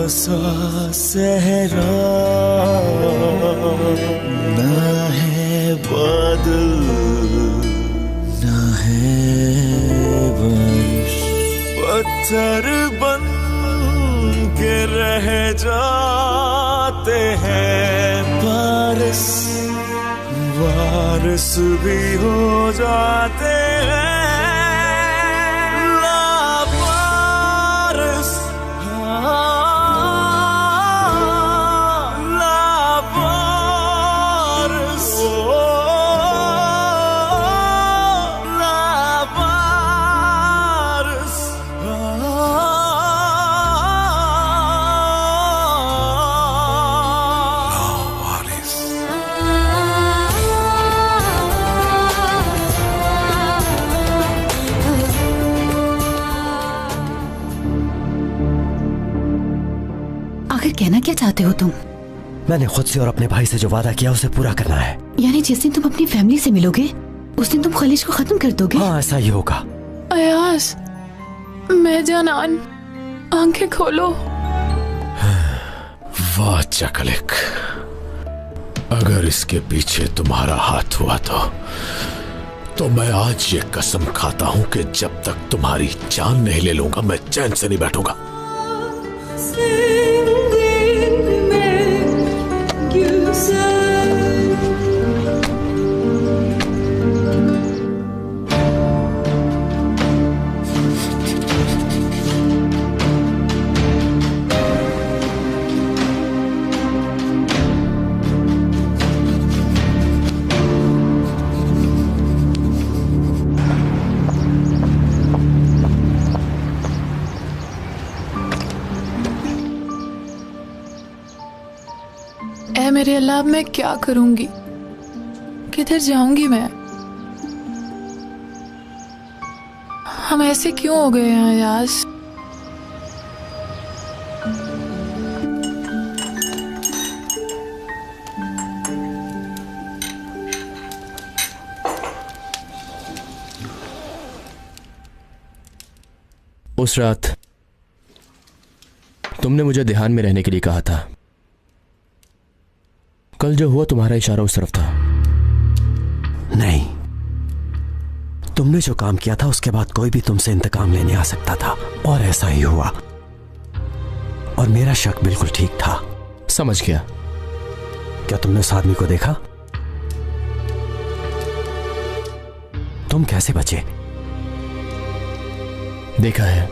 सा सहरा ना है बादल ना है बारिश, पत्थर बन के रह जाते हैं बारिश, बारिश भी हो जाते हैं लावारिस, लावारिस, लावारिस। कहना क्या चाहते हो तुम? मैंने खुद से और अपने भाई से जो वादा किया उसे पूरा करना है। यानी जिस दिन तुम अपनी फैमिली से मिलोगे उस दिन तुम खलीज को खत्म कर दोगे? हाँ ऐसा ही होगा। अयाज, मैं जानान, आंखें खोलो। वाह चकलिक, अगर इसके पीछे तुम्हारा हाथ हुआ तो मैं आज ये कसम खाता हूं कि जब तक तुम्हारी जान नहीं ले लूंगा मैं चैन से नहीं बैठूंगा। ऐ मेरे अल्लाह, अब मैं क्या करूंगी? किधर जाऊंगी मैं? हम ऐसे क्यों हो गए हैं अयाज? उस रात तुमने मुझे ध्यान में रहने के लिए कहा था। कल जो हुआ तुम्हारा इशारा उस तरफ था। नहीं, तुमने जो काम किया था उसके बाद कोई भी तुमसे इंतकाम लेने आ सकता था और ऐसा ही हुआ। और मेरा शक बिल्कुल ठीक था। समझ गया। क्या तुमने उस आदमी को देखा? तुम कैसे बचे? देखा है।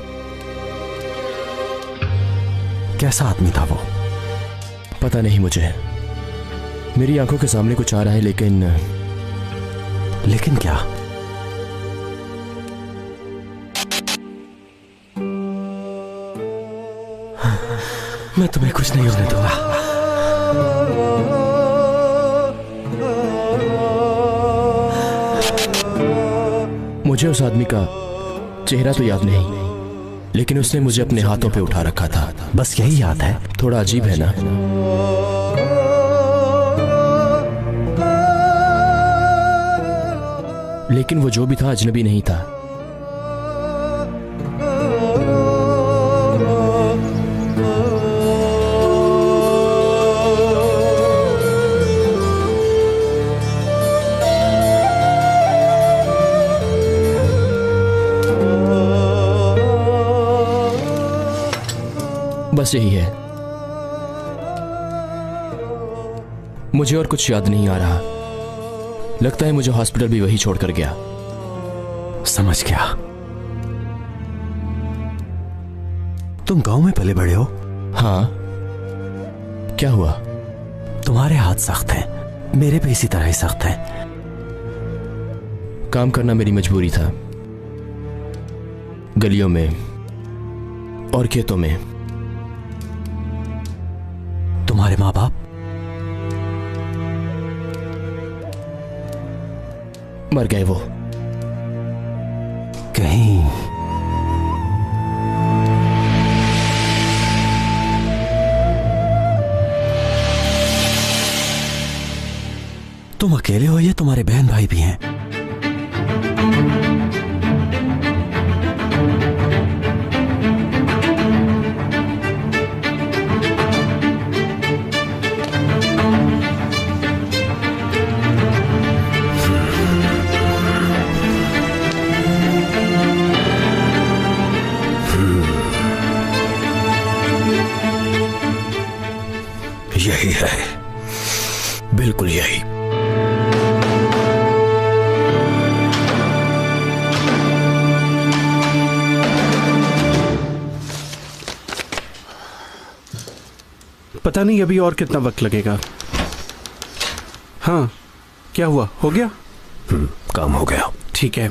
कैसा आदमी था वो? पता नहीं मुझे, मेरी आंखों के सामने कुछ आ रहा है लेकिन क्या? मैं तुम्हें कुछ नहीं होने दूंगा। मुझे उस आदमी का चेहरा तो याद नहीं, लेकिन उसने मुझे अपने हाथों पे उठा रखा था। बस यही याद है? थोड़ा अजीब है ना? लेकिन वो जो भी था अजनबी नहीं था। बस यही है। मुझे और कुछ याद नहीं आ रहा। लगता है मुझे हॉस्पिटल भी वही छोड़कर गया। समझ गया। तुम गांव में पले बड़े हो? हाँ। क्या हुआ? तुम्हारे हाथ सख्त हैं, मेरे भी इसी तरह ही सख्त हैं। काम करना मेरी मजबूरी था। गलियों में और खेतों में। तुम्हारे माँ बाप? मर गए वो। कहीं तुम अकेले हो या तुम्हारे बहन भाई भी हैं? यही है, बिल्कुल यही। पता नहीं अभी और कितना वक्त लगेगा। हाँ, क्या हुआ? हो गया? काम हो गया। ठीक है।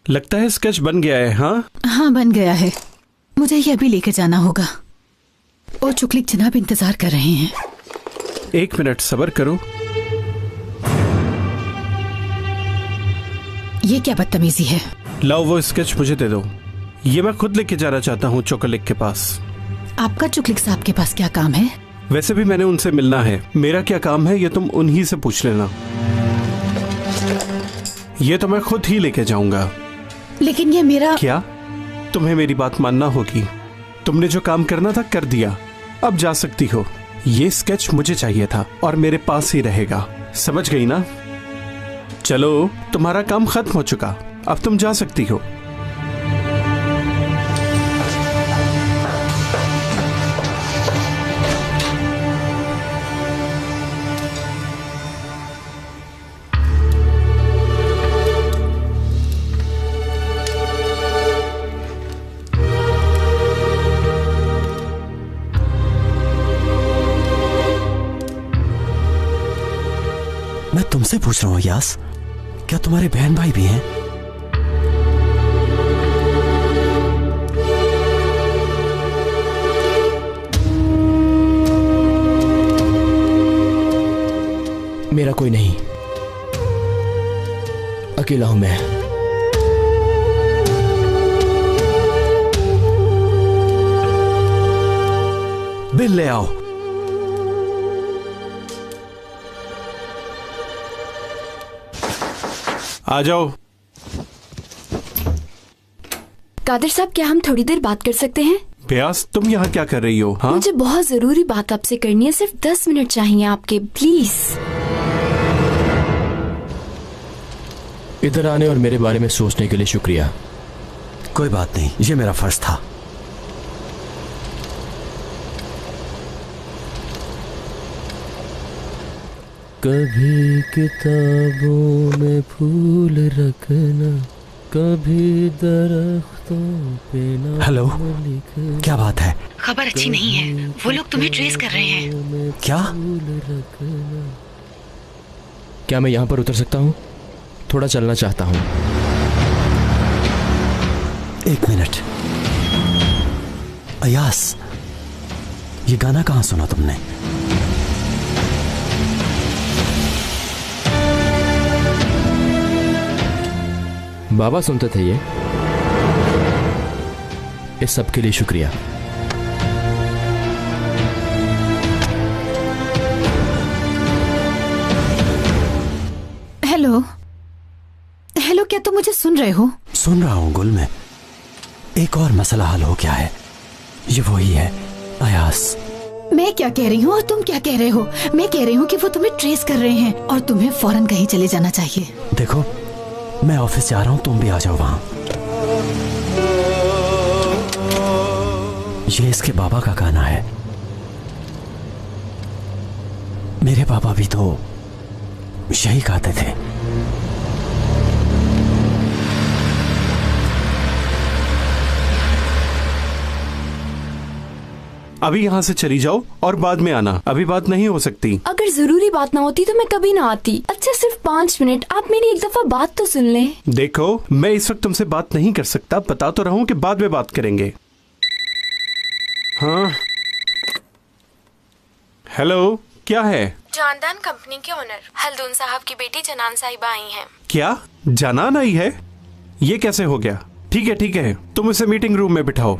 लगता है स्केच बन गया है। हाँ हाँ, बन गया है। मुझे ये अभी लेकर जाना होगा और चुकलिक जनाब इंतजार कर रहे हैं। 1 मिनट सब्र करो। ये क्या बदतमीजी है? लाओ वो स्केच मुझे दे दो। ये मैं खुद लेके जाना चाहता हूँ चुकलिक के पास। आपका चुकलिक साहब के पास क्या काम है? वैसे भी मैंने उनसे मिलना है। मेरा क्या काम है ये तुम उन्हीं से पूछ लेना। ये तो मैं खुद ही लेके जाऊंगा। लेकिन ये मेरा... क्या? तुम्हें मेरी बात मानना होगी। तुमने जो काम करना था कर दिया, अब जा सकती हो। ये स्केच मुझे चाहिए था और मेरे पास ही रहेगा, समझ गई ना? चलो, तुम्हारा काम खत्म हो चुका, अब तुम जा सकती हो। मैं तुमसे पूछ रहा हूँ यास, क्या तुम्हारे बहन भाई भी हैं? मेरा कोई नहीं, अकेला हूं मैं। बिल ले आओ। आ जाओ। कादिर साहब, क्या हम थोड़ी देर बात कर सकते हैं? ब्यास, तुम यहाँ क्या कर रही हो? हाँ, मुझे बहुत जरूरी बात आपसे करनी है। सिर्फ 10 मिनट चाहिए आपके, प्लीज। इधर आने और मेरे बारे में सोचने के लिए शुक्रिया। कोई बात नहीं, ये मेरा फर्ज था। कभी किताबों में फूल रखना, कभी दरख्तों पे नाम हेलो, लिखना। क्या बात है? खबर अच्छी नहीं है, वो लोग तुम्हें ट्रेस कर रहे हैं। क्या? क्या मैं यहाँ पर उतर सकता हूँ? थोड़ा चलना चाहता हूँ। 1 मिनट। अयास, ये गाना कहाँ सुना तुमने? बाबा सुनते थे ये। इस सब के लिए शुक्रिया। हेलो हेलो, क्या तुम मुझे सुन रहे हो? सुन रहा हूँ गुल में। एक और मसला हल हो गया है, ये वही है अयास। मैं क्या कह रही हूँ और तुम क्या कह रहे हो? मैं कह रही हूँ कि वो तुम्हें ट्रेस कर रहे हैं और तुम्हें फौरन कहीं चले जाना चाहिए। देखो, मैं ऑफिस जा रहा हूं, तुम भी आ जाओ वहां। ये इसके बाबा का गाना है। मेरे पापा भी तो यही गाते थे। अभी यहाँ से चली जाओ और बाद में आना, अभी बात नहीं हो सकती। अगर जरूरी बात ना होती तो मैं कभी ना आती। अच्छा, सिर्फ 5 मिनट, आप मेरी एक दफा बात तो सुन लें। देखो, मैं इस वक्त तुमसे बात नहीं कर सकता, बता तो रहा हूँ कि बाद में बात करेंगे। हाँ, हेलो, क्या है? जानदान कंपनी के ओनर हल्दून साहब की बेटी जनान साहिबा आई हैं। क्या जनान आई है? ये कैसे हो गया? ठीक है ठीक है, तुम उसे मीटिंग रूम में बिठाओ,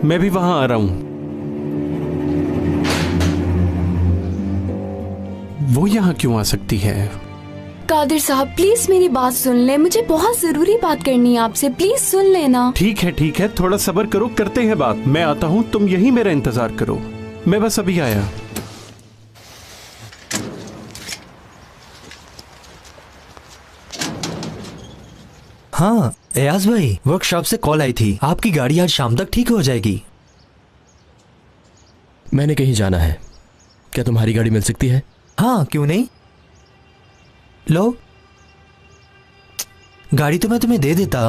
मैं भी वहां आ रहा हूँ। वो यहाँ क्यों आ सकती है? कादिर साहब, प्लीज मेरी बात सुन ले, मुझे बहुत जरूरी बात करनी है आपसे, प्लीज सुन लेना। ठीक है, थोड़ा सब्र करो, करते हैं बात। मैं आता हूँ, तुम यही मेरा इंतजार करो, मैं बस अभी आया। हाँ, एयाज भाई, वर्कशॉप से कॉल आई थी, आपकी गाड़ी आज शाम तक ठीक हो जाएगी। मैंने कहीं जाना है, क्या तुम्हारी गाड़ी मिल सकती है? हाँ, क्यों नहीं। लो, गाड़ी तो मैं तुम्हें दे देता,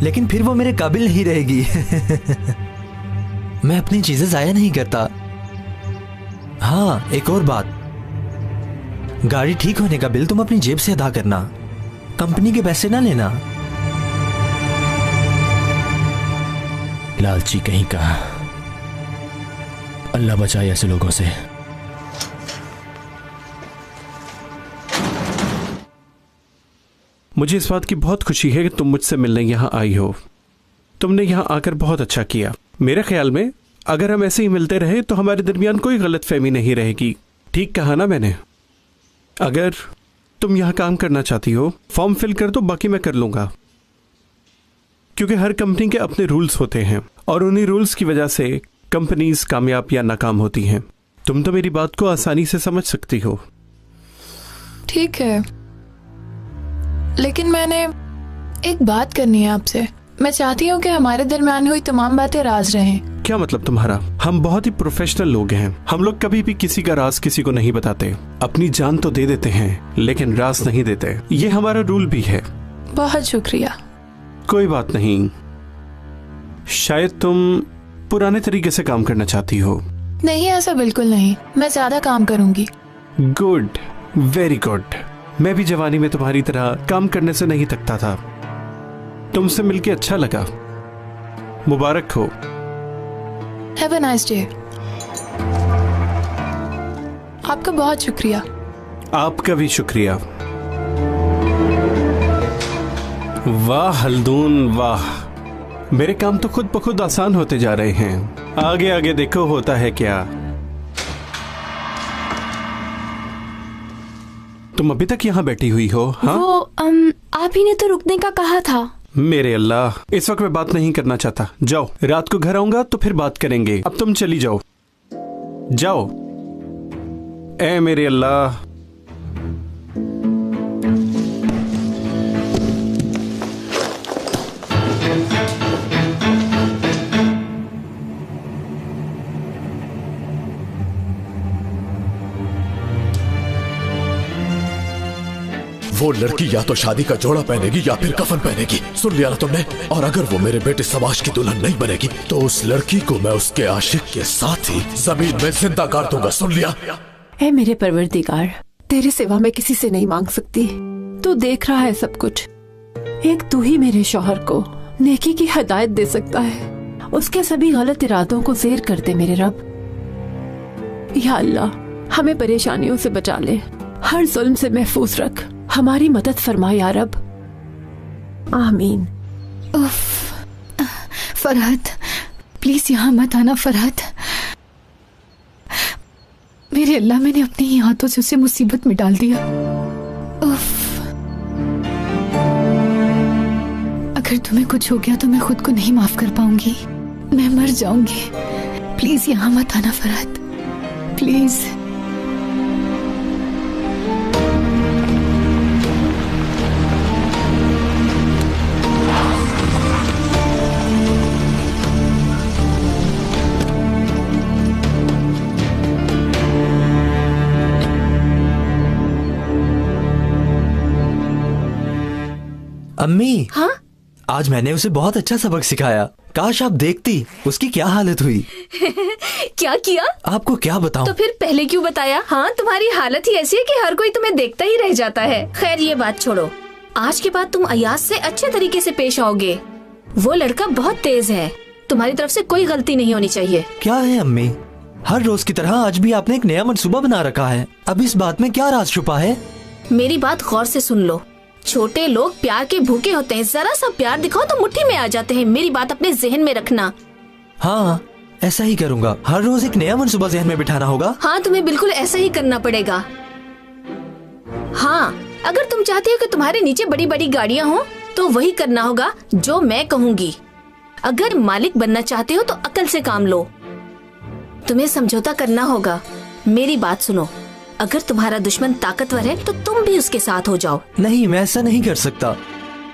लेकिन फिर वो मेरे काबिल नहीं रहेगी। मैं अपनी चीजें जाया नहीं करता। हाँ, एक और बात, गाड़ी ठीक होने का बिल तुम अपनी जेब से अदा करना, कंपनी के पैसे ना लेना। लालची कहीं का, अल्लाह बचाए ऐसे लोगों से। मुझे इस बात की बहुत खुशी है कि तुम मुझसे मिलने यहाँ आई हो। तुमने यहाँ आकर बहुत अच्छा किया। मेरे ख्याल में अगर हम ऐसे ही मिलते रहे तो हमारे दरमियान कोई गलतफहमी नहीं रहेगी। ठीक कहा ना मैंने? अगर तुम यहाँ काम करना चाहती हो, फॉर्म फिल कर दो, बाकी मैं कर लूंगा। क्योंकि हर कंपनी के अपने रूल्स होते हैं और उन्हीं रूल्स की वजह से कंपनीज कामयाब या नाकाम होती हैं। तुम तो मेरी बात को आसानी से समझ सकती हो। ठीक है, लेकिन मैंने एक बात करनी है आपसे। मैं चाहती हूँ कि हमारे दरमियान हुई तमाम बातें राज रहें। क्या मतलब तुम्हारा? हम बहुत ही प्रोफेशनल लोग हैं। हम लोग कभी भी किसी का राज किसी को नहीं बताते। अपनी जान तो दे देते हैं लेकिन राज नहीं देते। ये हमारा रूल भी है। बहुत शुक्रिया। कोई बात नहीं, शायद तुम पुराने तरीके से काम करना चाहती हो। नहीं, ऐसा बिल्कुल नहीं, मैं ज्यादा काम करूंगी। Good, very good. मैं भी जवानी में तुम्हारी तरह काम करने से नहीं थकता था। तुमसे मिलके अच्छा लगा। मुबारक हो। Have a nice day. आपका बहुत शुक्रिया। आपका भी शुक्रिया। वाह हल्दून वाह, मेरे काम तो खुद ब खुद आसान होते जा रहे हैं। आगे आगे देखो होता है क्या। तुम अभी तक यहाँ बैठी हुई हो? हाँ, वो आप ही ने तो रुकने का कहा था। मेरे अल्लाह, इस वक्त मैं बात नहीं करना चाहता। जाओ, रात को घर आऊंगा तो फिर बात करेंगे। अब तुम चली जाओ। जाओ। ए मेरे अल्लाह। वो लड़की या तो शादी का जोड़ा पहनेगी या फिर कफन पहनेगी। सुन लिया ना तुमने? और अगर वो मेरे बेटे समाज की दुल्हन नहीं बनेगी तो उस लड़की को मैं उसके आशिक के साथ ही जमीन में जिंदा गाड़ दूंगा। सुन लिया? ऐ मेरे परवरदिगार, तेरे सिवा मैं किसी से नहीं मांग सकती। तू देख रहा है सब कुछ। एक तू ही मेरे शौहर को नेकी की हिदायत दे सकता है। उसके सभी गलत इरादों को ज़ेर कर दे मेरे रब। या अल्लाह, हमें परेशानियों से बचा ले, हर जुल्म से महफूज रख, हमारी मदद फरमा या रब। आमीन। फरहत, प्लीज यहाँ मत आना फरहत। मेरे अल्लाह, मैंने अपने ही हाथों से उसे मुसीबत में डाल दिया। अगर तुम्हें कुछ हो गया तो मैं खुद को नहीं माफ कर पाऊंगी। मैं मर जाऊंगी। प्लीज यहाँ मत आना फरहत, प्लीज। अम्मी, हाँ? आज मैंने उसे बहुत अच्छा सबक सिखाया। काश आप देखती उसकी क्या हालत हुई। क्या किया? आपको क्या बताऊं? तो फिर पहले क्यों बताया? हाँ, तुम्हारी हालत ही ऐसी है कि हर कोई तुम्हें देखता ही रह जाता है। खैर ये बात छोड़ो, आज के बाद तुम अयाज से अच्छे तरीके से पेश आओगे। वो लड़का बहुत तेज है, तुम्हारी तरफ से कोई गलती नहीं होनी चाहिए। क्या है अम्मी, हर रोज की तरह आज भी आपने एक नया मंसूबा बना रखा है। अब इस बात में क्या राज छुपा है? मेरी बात गौर से सुन लो। छोटे लोग प्यार के भूखे होते हैं, जरा सा प्यार दिखाओ तो मुट्ठी में आ जाते हैं। मेरी बात अपने जहन में रखना। हाँ, ऐसा ही करूँगा। हर रोज एक नया मंसूबा जहन में बिठाना होगा। हाँ, तुम्हें बिल्कुल ऐसा ही करना पड़ेगा। हाँ, अगर तुम चाहती हो कि तुम्हारे नीचे बड़ी बड़ी गाड़ियाँ हो तो वही करना होगा जो मैं कहूँगी। अगर मालिक बनना चाहते हो तो अकल से काम लो। तुम्हें समझौता करना होगा। मेरी बात सुनो, अगर तुम्हारा दुश्मन ताकतवर है तो तुम भी उसके साथ हो जाओ। नहीं, मैं ऐसा नहीं कर सकता।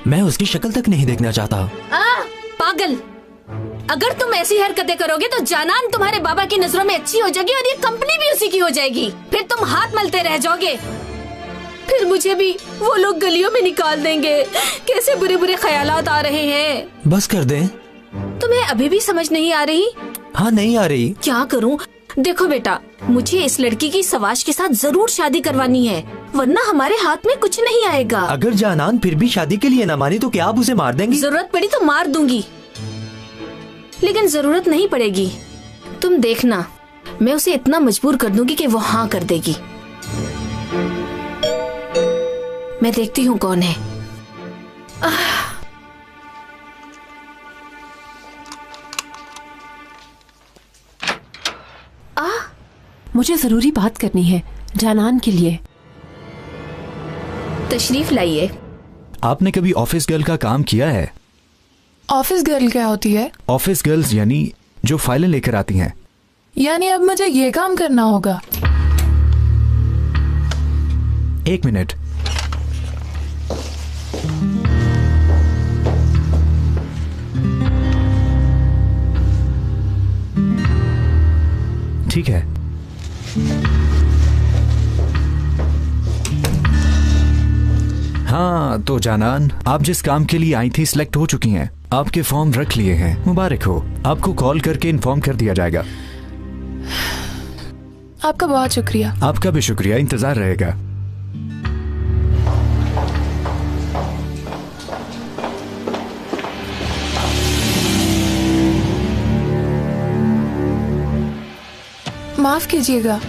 मैं उसकी शक्ल तक नहीं देखना चाहता। पागल, अगर तुम ऐसी हरकतें करोगे तो जानान तुम्हारे बाबा की नजरों में अच्छी हो जाएगी और ये कंपनी भी उसी की हो जाएगी। फिर तुम हाथ मलते रह जाओगे, फिर मुझे भी वो लोग गलियों में निकाल देंगे। कैसे बुरे बुरे ख्यालात आ रहे हैं। बस कर दें। तुम्हें अभी भी समझ नहीं आ रही? हाँ, नहीं आ रही। क्या करूं? देखो बेटा, मुझे इस लड़की की सवाश के साथ जरूर शादी करवानी है, वरना हमारे हाथ में कुछ नहीं आएगा। अगर जानान फिर भी शादी के लिए ना मानी तो क्या आप उसे मार देंगी? जरूरत पड़ी तो मार दूंगी, लेकिन जरूरत नहीं पड़ेगी। तुम देखना, मैं उसे इतना मजबूर कर दूंगी कि वो हाँ कर देगी। मैं देखती हूँ कौन है। मुझे जरूरी बात करनी है जानान के लिए। तशरीफ लाइए। आपने कभी ऑफिस गर्ल का काम किया है? ऑफिस गर्ल क्या होती है? ऑफिस गर्ल्स यानी जो फाइलें लेकर आती हैं। यानी अब मुझे ये काम करना होगा? एक मिनट। ठीक है। हाँ तो जानान, आप जिस काम के लिए आई थी सिलेक्ट हो चुकी हैं। आपके फॉर्म रख लिए हैं, मुबारक हो। आपको कॉल करके इन्फॉर्म कर दिया जाएगा। आपका बहुत शुक्रिया। आपका भी शुक्रिया, इंतजार रहेगा। माफ कीजिएगा।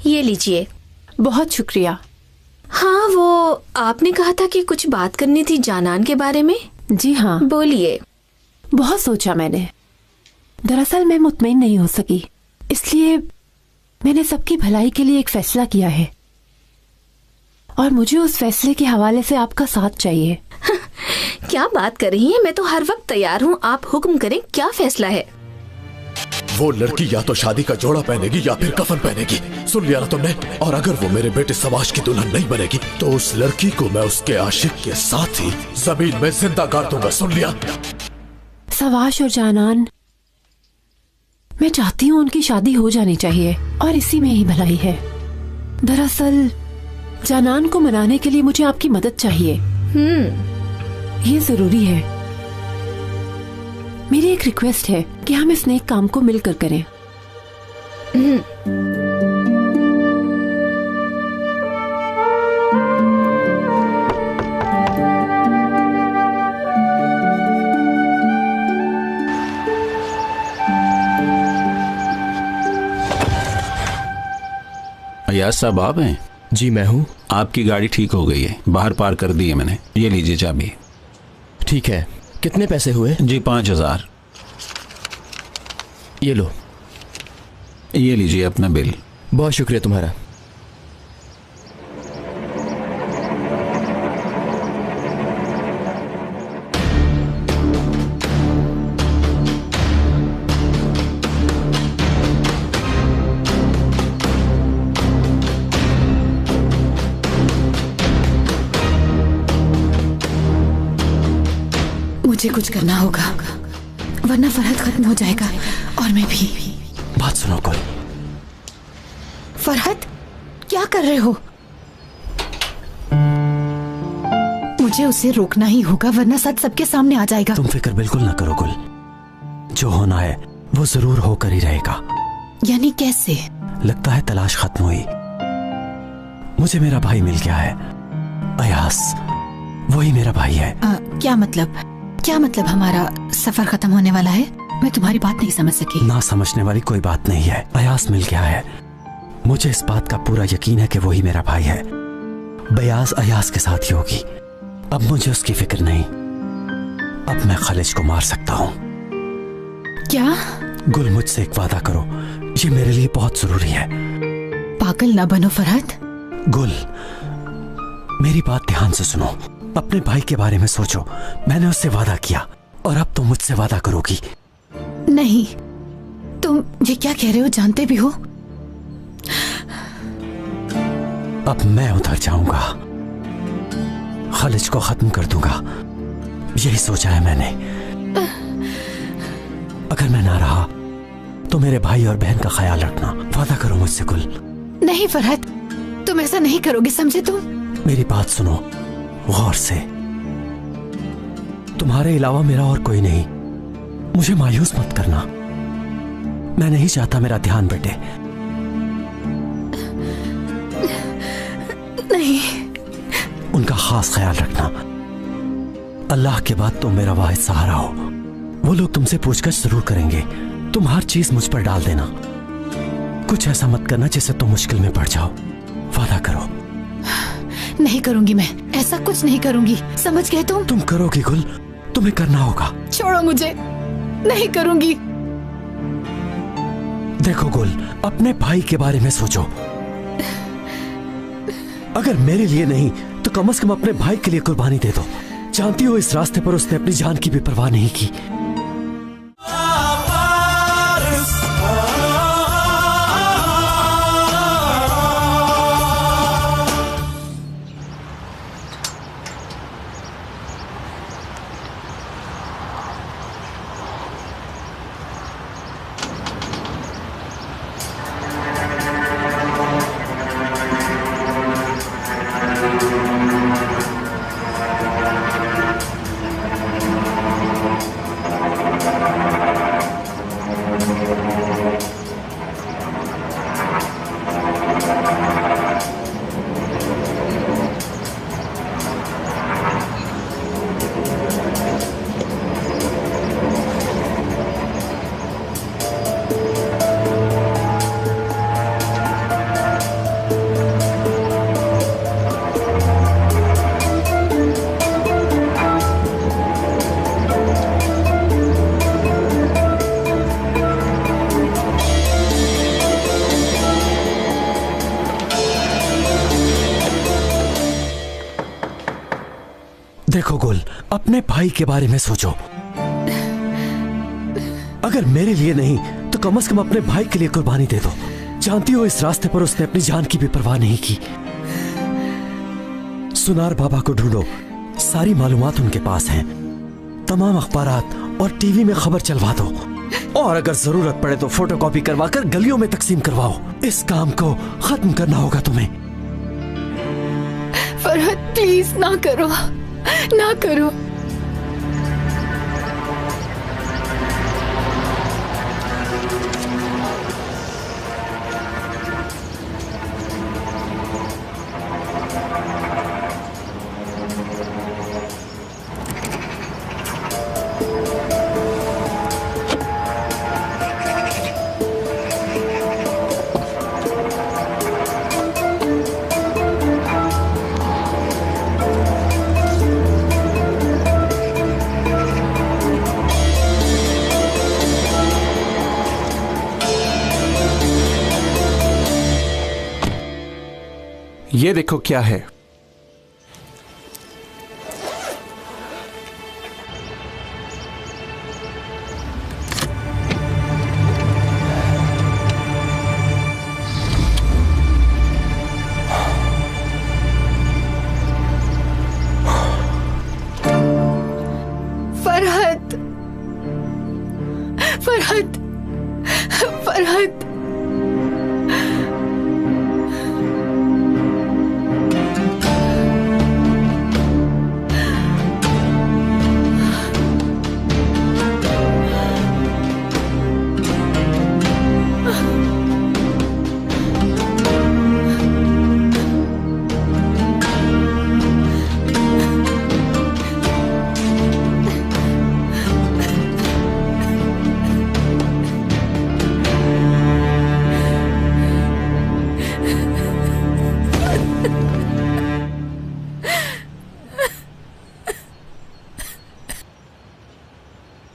ये लीजिए। बहुत शुक्रिया। हाँ, वो आपने कहा था कि कुछ बात करनी थी जानान के बारे में। जी हाँ, बोलिए। बहुत सोचा मैंने। दरअसल मैं मुतमईन नहीं हो सकी, इसलिए मैंने सबकी भलाई के लिए एक फैसला किया है और मुझे उस फैसले के हवाले से आपका साथ चाहिए। क्या बात कर रही हैं? मैं तो हर वक्त तैयार हूँ, आप हुक्म करें। क्या फैसला है? वो लड़की या तो शादी का जोड़ा पहनेगी या फिर कफन पहनेगी। सुन लिया ना तुमने? और अगर वो मेरे बेटे सवाश की दुल्हन नहीं बनेगी तो उस लड़की को मैं उसके आशिक के साथ ही जमीन में जिंदा गाड़ दूंगा। सुन लिया? सवाश और जानान, मैं चाहती हूँ उनकी शादी हो जानी चाहिए और इसी में ही भलाई है। दरअसल जानान को मनाने के लिए मुझे आपकी मदद चाहिए। ये जरूरी है। मेरी एक रिक्वेस्ट है कि हम इस नेक काम को मिलकर करें। अयाज साहब आप हैं? जी मैं हूँ। आपकी गाड़ी ठीक हो गई है, बाहर पार्क कर दी है मैंने। ये लीजिए चाबी। ठीक है। कितने पैसे हुए? जी 5000। ये लो। ये लीजिए अपना बिल। बहुत शुक्रिया तुम्हारा। मुझे कुछ करना होगा, वरना फरहत खत्म हो जाएगा और मैं भी। बात सुनो कुल। फरहत, क्या कर रहे हो? मुझे उसे रोकना ही होगा, वरना सच सबके सामने आ जाएगा। तुम फिक्र बिल्कुल ना करो कुल, जो होना है वो जरूर होकर ही रहेगा। यानी कैसे? लगता है तलाश खत्म हुई। मुझे मेरा भाई मिल गया है, अयास। वही मेरा भाई है। क्या मतलब? क्या मतलब हमारा सफर खत्म होने वाला है? मैं तुम्हारी बात नहीं समझ सकी। ना समझने वाली कोई बात नहीं है। अयास मिल गया है। मुझे इस बात का पूरा यकीन है कि वही मेरा भाई है। बयास अयास के साथ ही होगी। अब मुझे उसकी फिक्र नहीं। अब मैं खालिज को मार सकता हूँ। क्या? गुल, मुझसे एक वादा करो, ये मेरे लिए बहुत जरूरी है। पागल ना बनो फरहत। गुल, मेरी बात ध्यान से सुनो। अपने भाई के बारे में सोचो। मैंने उससे वादा किया और अब तुम मुझसे वादा करोगी। नहीं, तुम ये क्या कह रहे हो जानते भी हो? अब मैं उधर जाऊंगा, खालिज को खत्म कर दूंगा, यही सोचा है मैंने। अगर मैं ना रहा तो मेरे भाई और बहन का ख्याल रखना। वादा करो मुझसे गुल। नहीं फरहत, तुम ऐसा नहीं करोगे, समझे तुम? मेरी बात सुनो गौर से। तुम्हारे अलावा मेरा और कोई नहीं। मुझे मायूस मत करना। मैं नहीं चाहता मेरा ध्यान बटे। नहीं। उनका खास ख्याल रखना। अल्लाह के बाद तुम मेरा वाहिद सहारा हो। वो लोग तुमसे पूछताछ जरूर करेंगे। तुम हर चीज मुझ पर डाल देना। कुछ ऐसा मत करना जिससे तुम मुश्किल में पड़ जाओ। वादा करो। नहीं करूंगी, मैं ऐसा कुछ नहीं करूंगी, समझ गए तुम? तुम करोगी गुल, तुम्हें करना होगा। छोड़ो मुझे, नहीं करूंगी। देखो गुल, अपने भाई के बारे में सोचो। अगर मेरे लिए नहीं तो कम से कम अपने भाई के लिए कुर्बानी दे दो। जानती हो इस रास्ते पर उसने अपनी जान की भी परवाह नहीं की। देखो गुल, अपने भाई के बारे में सोचो। अगर मेरे लिए नहीं तो कम से कम अपने भाई के लिए कुर्बानी दे दो। जानती हो इस रास्ते पर उसने अपनी जान की भी परवाह नहीं की। सुनार बाबा को ढूंढो, सारी मालूमात उनके पास हैं। तमाम अखबारात और टीवी में खबर चलवा दो और अगर जरूरत पड़े तो फोटोकॉपी करवाकर गलियों में तकसीम करवाओ। इस काम को खत्म करना होगा तुम्हें। फरहत प्लीज ना करो, ना करो। ये देखो क्या है। फरहत, फरहत, फरहत।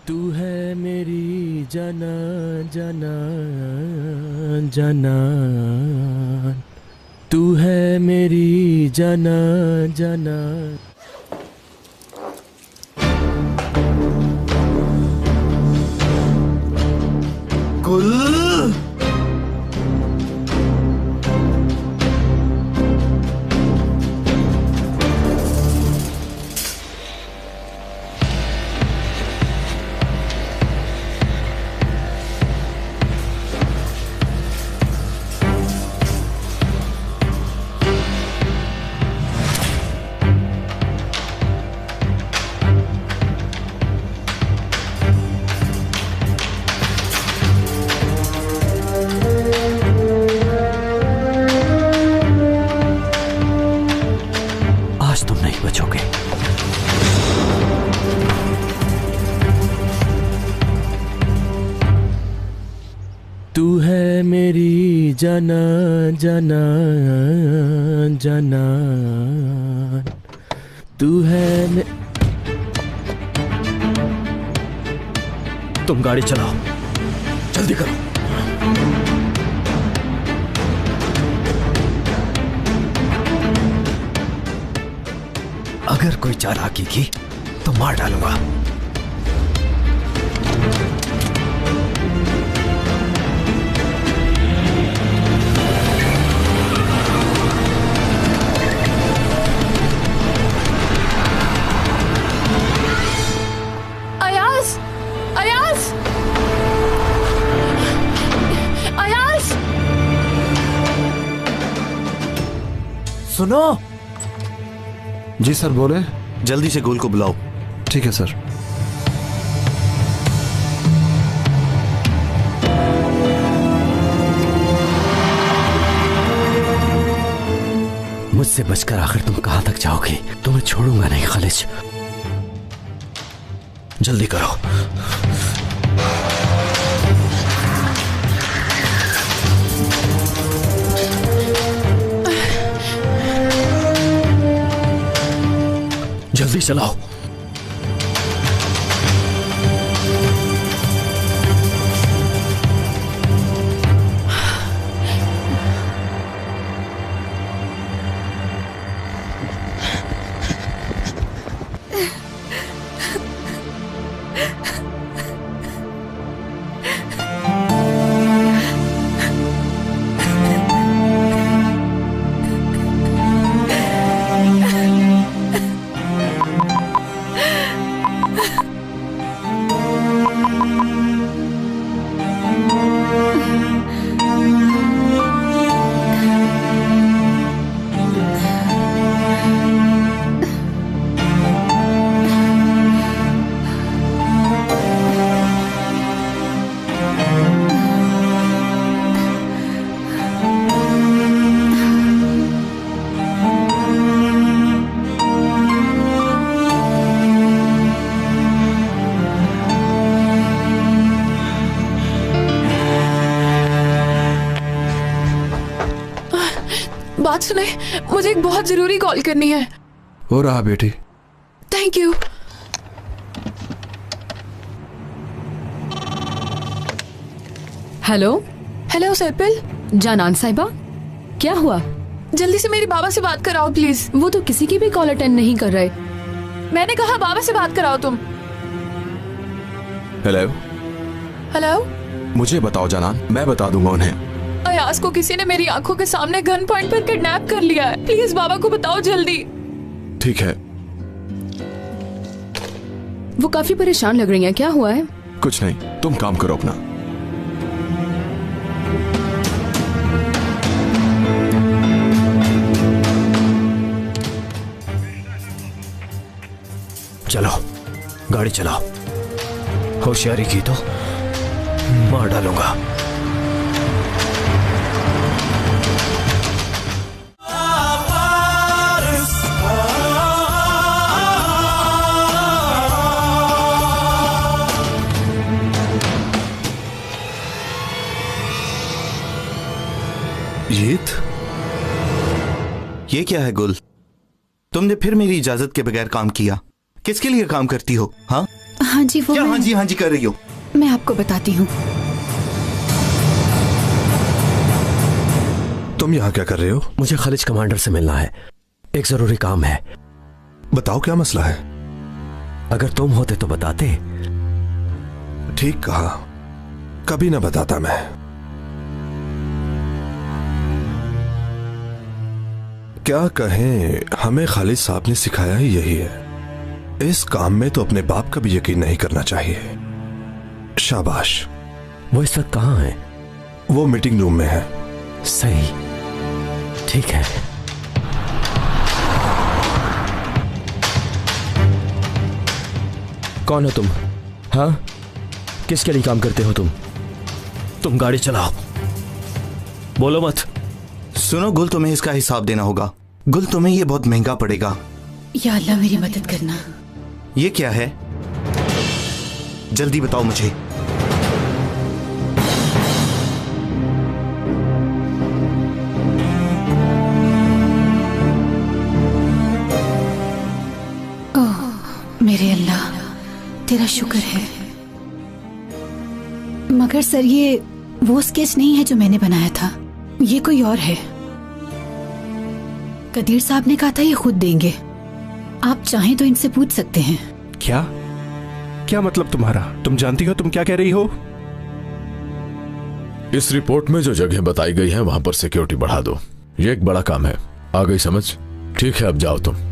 तू है मेरी जाना जाना जाना, तू है मेरी जाना जाना। गुल। तू है मेरी जाना जाना जाना, तू है तुम गाड़ी चलाओ, जल्दी करो। अगर कोई चालाकी की तो मार डालूंगा। सुनो। जी सर बोले। जल्दी से गुल को बुलाओ। ठीक है सर। मुझसे बचकर आखिर तुम कहां तक जाओगी? तुम्हें छोड़ूंगा नहीं खालिद, जल्दी करो। जल्दी चलाओ। बात सुने, मुझे एक बहुत जरूरी कॉल करनी है। हो रहा बेटी। Thank you. हेलो। हेलो सरपिल। जानान साहिबा, क्या हुआ? जल्दी से मेरी बाबा से बात कराओ प्लीज। वो तो किसी की भी कॉल अटेंड नहीं कर रहे। मैंने कहा बाबा से बात कराओ तुम। हेलो। हेलो। मुझे बताओ जानान, मैं बता दूंगा उन्हें। अयाज को किसी ने मेरी आंखों के सामने गन पॉइंट पर किडनैप कर लिया है। प्लीज बाबा को बताओ जल्दी। ठीक है। वो काफी परेशान लग रही हैं, क्या हुआ है? कुछ नहीं, तुम काम करो अपना। चलो गाड़ी चलाओ। होशियारी की तो मार डालूंगा। ये क्या है गुल? तुमने फिर मेरी इजाजत के बगैर काम किया। किसके लिए काम करती हो? हाँ हाँ जी, वो क्या हाँ जी कर रही हो? मैं आपको बताती हूँ। तुम यहाँ क्या कर रहे हो? मुझे खालिद कमांडर से मिलना है, एक जरूरी काम है। बताओ क्या मसला है? अगर तुम होते तो बताते। ठीक कहा, कभी ना बताता मैं। क्या कहें, हमें खालिद साहब ने सिखाया ही यही है। इस काम में तो अपने बाप का भी यकीन नहीं करना चाहिए। शाबाश। वो इस वक्त कहाँ है? वो मीटिंग रूम में है। सही, ठीक है। कौन हो तुम? हाँ, किसके लिए काम करते हो तुम? तुम गाड़ी चलाओ, बोलो मत। सुनो गुल, तुम्हें इसका हिसाब देना होगा। गुल, तुम्हें ये बहुत महंगा पड़ेगा। या अल्लाह मेरी मदद करना। ये क्या है? जल्दी बताओ मुझे। ओह मेरे अल्लाह, तेरा शुक्र है। मगर सर, ये वो स्केच नहीं है जो मैंने बनाया था, ये कोई और है। कदीर साहब ने कहा था ये खुद देंगे। आप चाहें तो इनसे पूछ सकते हैं। क्या क्या मतलब तुम्हारा? तुम जानती हो तुम क्या कह रही हो? इस रिपोर्ट में जो जगह बताई गई है वहां पर सिक्योरिटी बढ़ा दो। ये एक बड़ा काम है। आ गई समझ? ठीक है, अब जाओ तुम।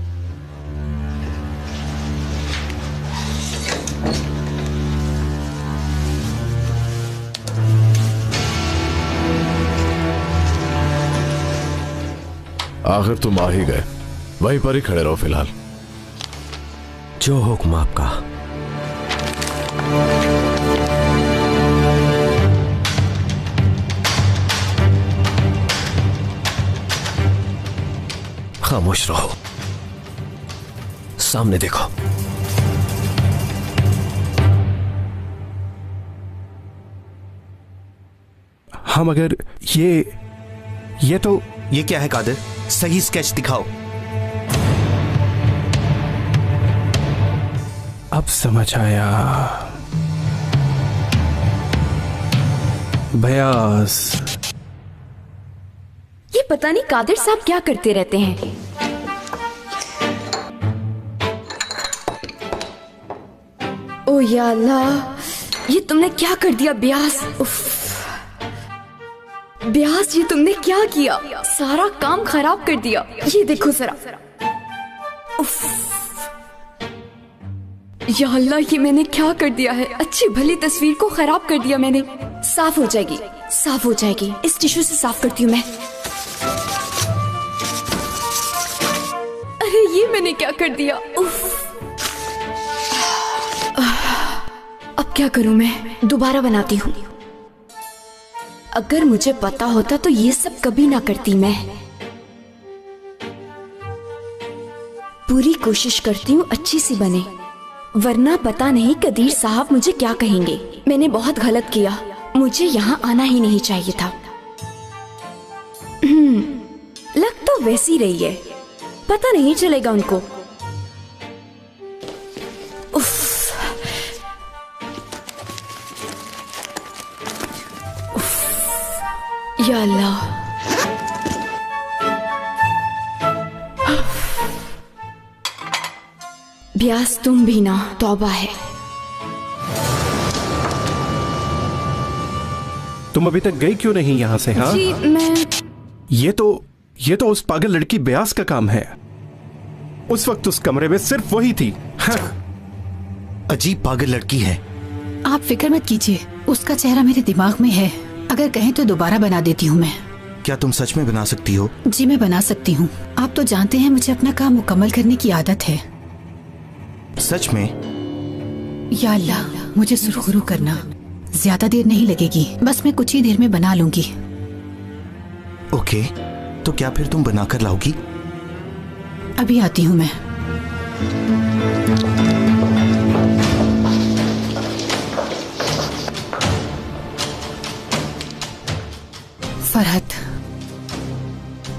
आखिर तुम आ ही गए, वहीं पर ही खड़े रहो फिलहाल। जो हुक्म आपका। खामोश रहो, सामने देखो। हाँ मगर ये तो। ये क्या है कादिर? सही स्केच दिखाओ। अब समझ आया। बयास। ये पता नहीं कादिर साहब क्या करते रहते हैं। ओ या अल्लाह, ये तुमने क्या कर दिया ब्यास? ब्यास, ये तुमने क्या किया? सारा काम खराब कर दिया। ये देखो जरा। या अल्लाह, ये मैंने क्या कर दिया है? अच्छी भली तस्वीर को खराब कर दिया मैंने। साफ हो जाएगी, साफ हो जाएगी। इस टिश्यू से साफ करती हूँ मैं। अरे ये मैंने क्या कर दिया? अब क्या करूं मैं? दोबारा बनाती हूँ। अगर मुझे पता होता तो ये सब कभी ना करती मैं। पूरी कोशिश करती हूँ अच्छी सी बने, वरना पता नहीं कदीर साहब मुझे क्या कहेंगे। मैंने बहुत गलत किया, मुझे यहाँ आना ही नहीं चाहिए था। लग तो वैसी रही है, पता नहीं चलेगा उनको। या अल्लाह, ब्यास तुम भी ना, तौबा है। तुम अभी तक गई क्यों नहीं यहाँ से? हाँ जी मैं। ये तो उस पागल लड़की बयास का काम है। उस वक्त उस कमरे में सिर्फ वही थी। हाँ। अजीब पागल लड़की है। आप फिक्र मत कीजिए, उसका चेहरा मेरे दिमाग में है। अगर कहें तो दोबारा बना देती हूँ मैं। क्या तुम सच में बना सकती हो? जी मैं बना सकती हूँ। आप तो जानते हैं मुझे अपना काम मुकम्मल करने की आदत है। सच में? या अल्लाह, मुझे सुरखुरू करना। ज्यादा देर नहीं लगेगी, बस मैं कुछ ही देर में बना लूंगी। ओके, तो क्या फिर तुम बनाकर लाओगी? अभी आती हूँ मैं।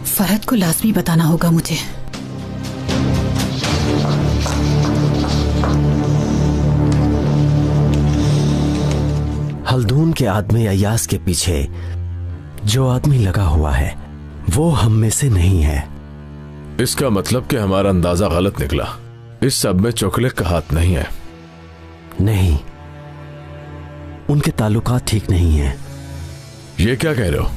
फरहत को लाजमी बताना होगा मुझे। हल्दून के आदमी अय्यास के पीछे जो आदमी लगा हुआ है वो हम में से नहीं है। इसका मतलब कि हमारा अंदाजा गलत निकला। इस सब में चॉकलेट का हाथ नहीं है। नहीं, उनके ताल्लुकात ठीक नहीं हैं। ये क्या कह रहे हो?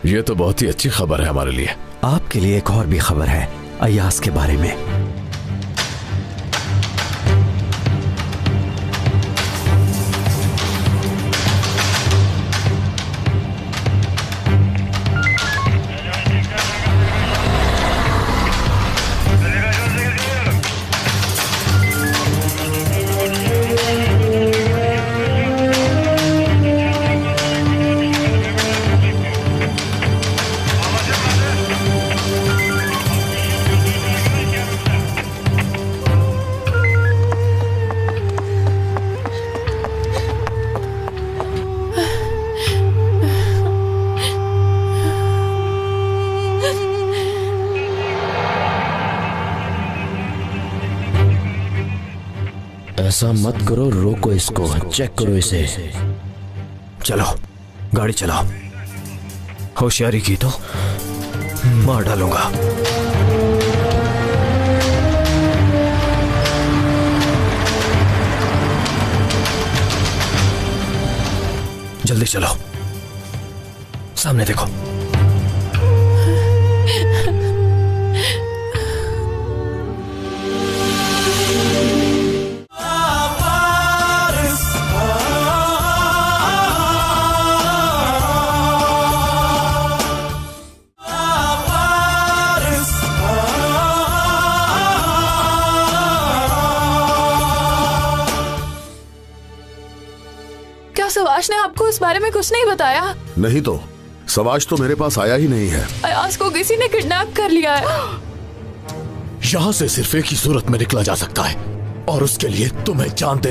ये तो बहुत ही अच्छी खबर है हमारे लिए। आपके लिए एक और भी खबर है अय्याज के बारे में। ऐसा मत करो, रोको इसको, चेक करो इसे। चलो गाड़ी चलाओ। होशियारी की तो मार डालूंगा। जल्दी चलो, सामने देखो। सवाश ने आपको इस बारे में कुछ नहीं बताया? नहीं तो सवाश तो मेरे पास आया ही नहीं है। अय्याज को किसी ने किडनैप कर लिया है। यहां से सिर्फ एक ही सूरत में निकला जा सकता है और उसके लिए तुम्हें जान देने